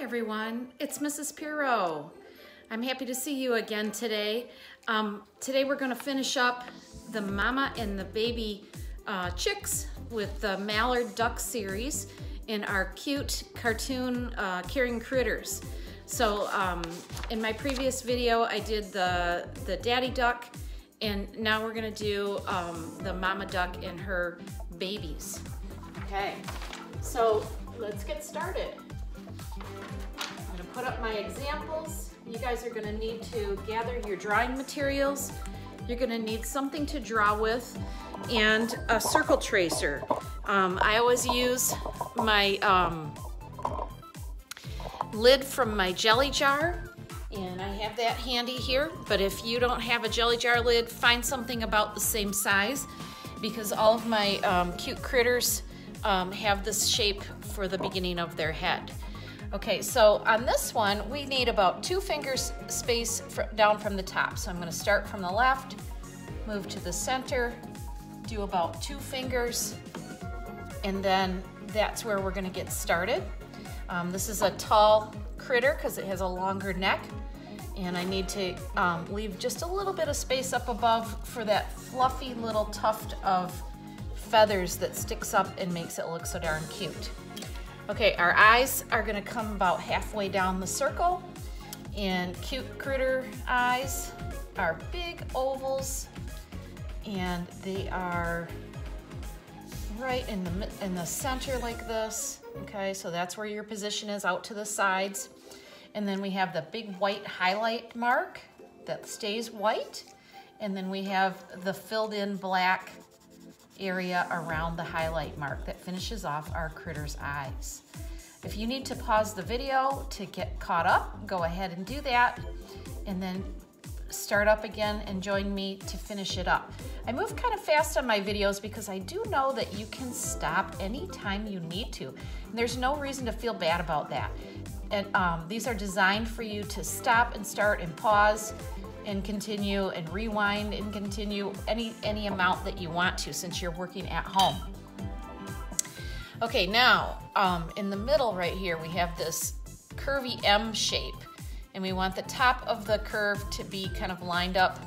everyone, it's Mrs. Piro. I'm happy to see you again today. Today we're going to finish up the mama and the baby chicks with the Mallard Duck series in our cute cartoon Caring Critters. So in my previous video I did the daddy duck, and now we're going to do the mama duck and her babies. Okay, so let's get started. I'm going to put up my examples. You guys are going to need to gather your drawing materials. You're going to need something to draw with and a circle tracer. I always use my lid from my jelly jar, and I have that handy here. But if you don't have a jelly jar lid, find something about the same size, because all of my cute critters have this shape for the beginning of their head. Okay, so on this one, we need about 2 fingers space down from the top. So I'm going to start from the left, move to the center, do about 2 fingers, and then that's where we're going to get started. This is a tall critter because it has a longer neck, and I need to leave just a little bit of space up above for that fluffy little tuft of feathers that sticks up and makes it look so darn cute. Okay, our eyes are going to come about halfway down the circle, and cute critter eyes are big ovals, and they are right in the center like this. Okay, so that's where your position is, out to the sides. And then we have the big white highlight mark that stays white, and then we have the filled in black area around the highlight mark that finishes off our critter's eyes. If you need to pause the video to get caught up, go ahead and do that, and then start up again and join me to finish it up. I move kind of fast on my videos because I do know that you can stop anytime you need to. And there's no reason to feel bad about that. And these are designed for you to stop and start and pause and continue and rewind and continue any amount that you want to, since you're working at home. Okay, now in the middle right here we have this curvy M shape, and we want the top of the curve to be kind of lined up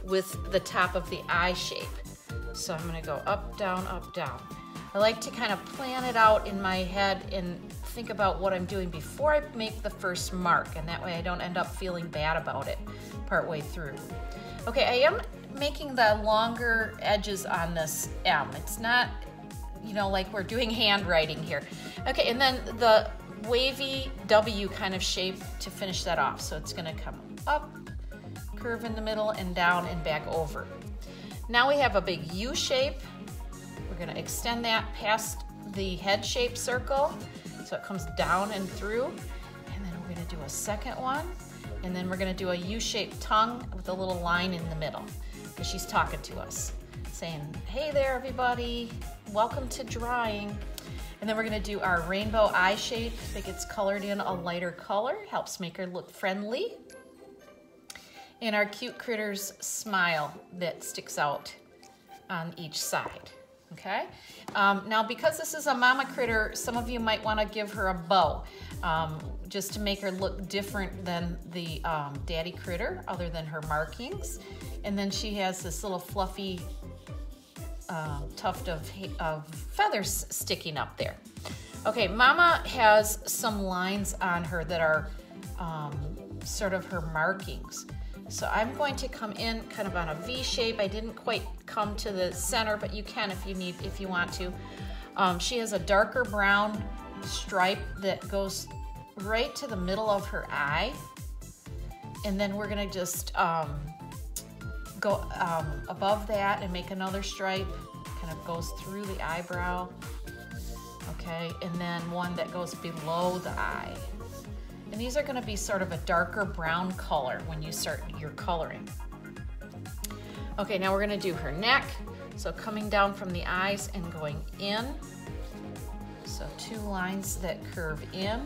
with the top of the eye shape. So I'm going to go up, down, up, down. I like to kind of plan it out in my head and think about what I'm doing before I make the first mark, and that way I don't end up feeling bad about it partway through. Okay, I am making the longer edges on this M. It's not, you know, like we're doing handwriting here. Okay, and then the wavy W kind of shape to finish that off. So it's going to come up, curve in the middle, and down and back over. Now we have a big U shape. We're going to extend that past the head shape circle, so it comes down and through. And then we're going to do a second one, and then we're going to do a U-shaped tongue with a little line in the middle, because she's talking to us, saying, "Hey there, everybody, welcome to drawing." And then we're going to do our rainbow eye shape that gets colored in a lighter color, helps make her look friendly. And our cute critter's smile that sticks out on each side. Okay, now because this is a mama critter, some of you might want to give her a bow, just to make her look different than the daddy critter, other than her markings. And then she has this little fluffy tuft of feathers sticking up there. Okay, mama has some lines on her that are sort of her markings. So I'm going to come in kind of on a V shape. I didn't quite come to the center, but you can if you want to. She has a darker brown stripe that goes right to the middle of her eye. And then we're gonna just go above that and make another stripe, kind of goes through the eyebrow. Okay, and then one that goes below the eye. And these are going to be sort of a darker brown color when you start your coloring. Okay, now we're going to do her neck. So coming down from the eyes and going in. So 2 lines that curve in.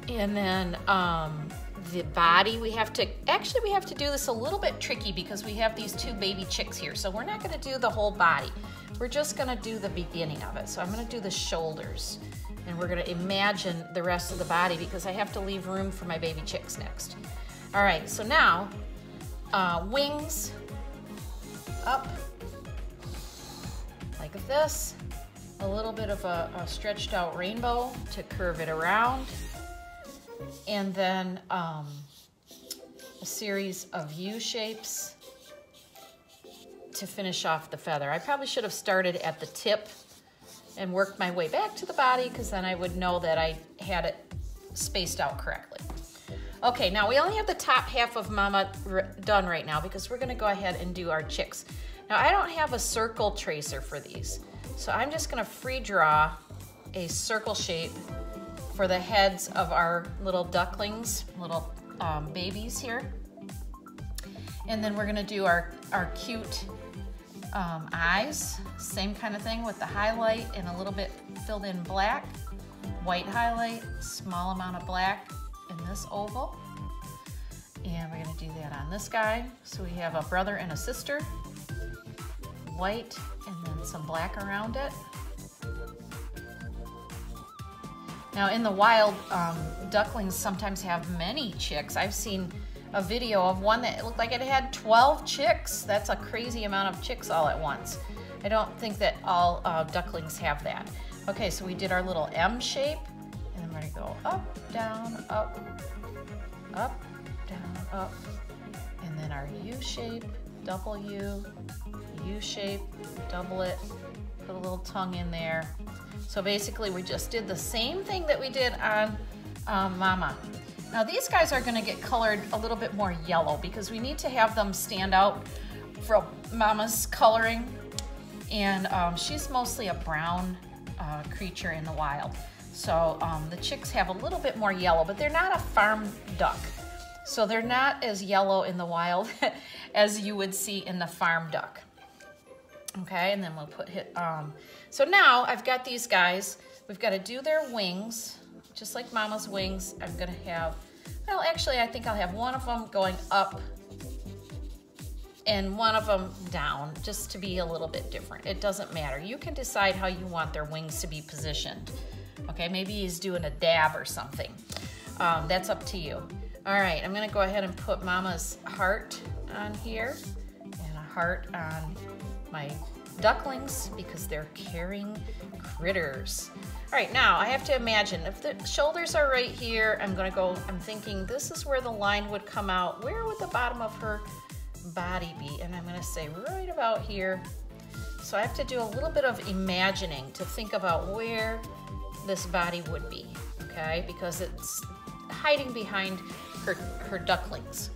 And then the body, we have to do this a little bit tricky because we have these two baby chicks here. So we're not gonna do the whole body. We're just gonna do the beginning of it. So I'm gonna do the shoulders, and we're gonna imagine the rest of the body because I have to leave room for my baby chicks next. All right, so now, wings up like this, a little bit of a stretched out rainbow to curve it around, and then a series of U shapes to finish off the feather. I probably should have started at the tip and worked my way back to the body because then I would know that I had it spaced out correctly. Okay, now we only have the top half of Mama done right now because we're gonna go ahead and do our chicks. Now I don't have a circle tracer for these, so I'm just gonna free draw a circle shape for the heads of our little ducklings, little babies here. And then we're gonna do our cute eyes, same kind of thing with the highlight and a little bit filled in black, white highlight, small amount of black in this oval. And we're gonna do that on this guy. So we have a brother and a sister, white, and then some black around it. Now in the wild, ducklings sometimes have many chicks. I've seen a video of one that looked like it had 12 chicks. That's a crazy amount of chicks all at once. I don't think that all ducklings have that. Okay, so we did our little M shape, and then we're gonna go up, down, up, up, down, up, and then our U shape, double U, U shape, double it, put a little tongue in there. So basically we just did the same thing that we did on Mama. Now these guys are gonna get colored a little bit more yellow because we need to have them stand out from Mama's coloring. And she's mostly a brown creature in the wild. So the chicks have a little bit more yellow, but they're not a farm duck. So they're not as yellow in the wild as you would see in the farm duck. Okay, and then we'll put so now I've got these guys. We've got to do their wings, just like Mama's wings. I'm gonna have, well, actually I think I'll have one of them going up and one of them down, just to be a little bit different. It doesn't matter. You can decide how you want their wings to be positioned. Okay, maybe he's doing a dab or something. That's up to you. All right, I'm gonna go ahead and put Mama's heart on here and a heart on my ducklings because they're caring critters. All right, now I have to imagine if the shoulders are right here, I'm thinking this is where the line would come out. Where would the bottom of her body be? And I'm gonna say right about here. So I have to do a little bit of imagining to think about where this body would be, okay? Because it's hiding behind her ducklings.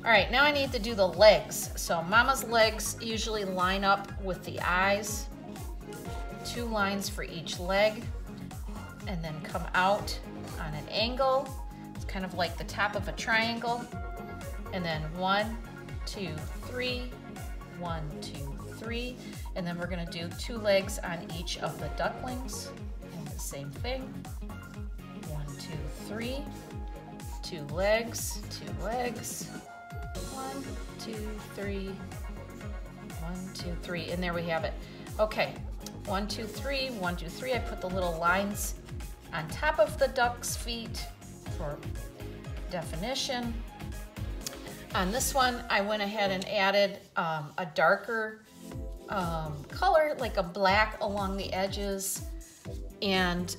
All right, now I need to do the legs. So Mama's legs usually line up with the eyes, 2 lines for each leg, and then come out on an angle. It's kind of like the top of a triangle. And then 1, 2, 3, 1, 2, 3. And then we're gonna do 2 legs on each of the ducklings. And the same thing. 1, 2, 3. 2 legs, 2 legs. 1, 2, 3. 1, 2, 3. And there we have it. Okay. 1, 2, 3. 1, 2, 3. I put the little lines on top of the duck's feet for definition. On this one, I went ahead and added a darker color, like a black along the edges, and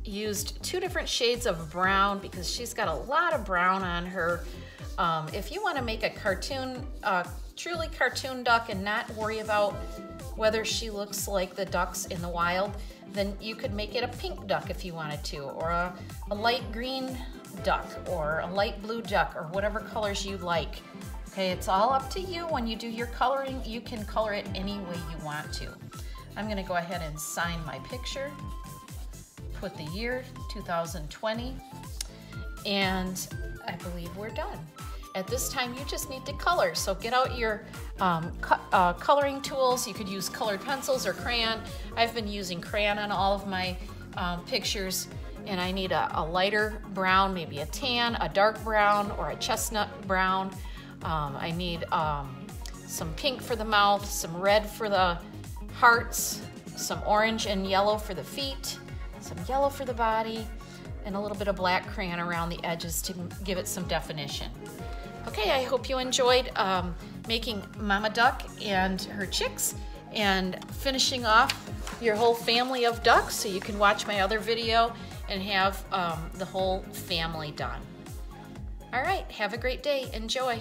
used 2 different shades of brown because she's got a lot of brown on her. If you want to make a cartoon, truly cartoon duck and not worry about whether she looks like the ducks in the wild, then you could make it a pink duck if you wanted to, or a light green duck, or a light blue duck, or whatever colors you like. Okay, it's all up to you. When you do your coloring, you can color it any way you want to. I'm gonna go ahead and sign my picture, put the year 2020, and I believe we're done. At this time, you just need to color. So get out your coloring tools. You could use colored pencils or crayon. I've been using crayon on all of my pictures. and I need a lighter brown, maybe a tan, a dark brown, or a chestnut brown. I need some pink for the mouth, some red for the hearts, some orange and yellow for the feet, some yellow for the body, and a little bit of black crayon around the edges to give it some definition. Okay, I hope you enjoyed making Mama Duck and her chicks and finishing off your whole family of ducks, so you can watch my other video and have the whole family done. All right, have a great day. Enjoy.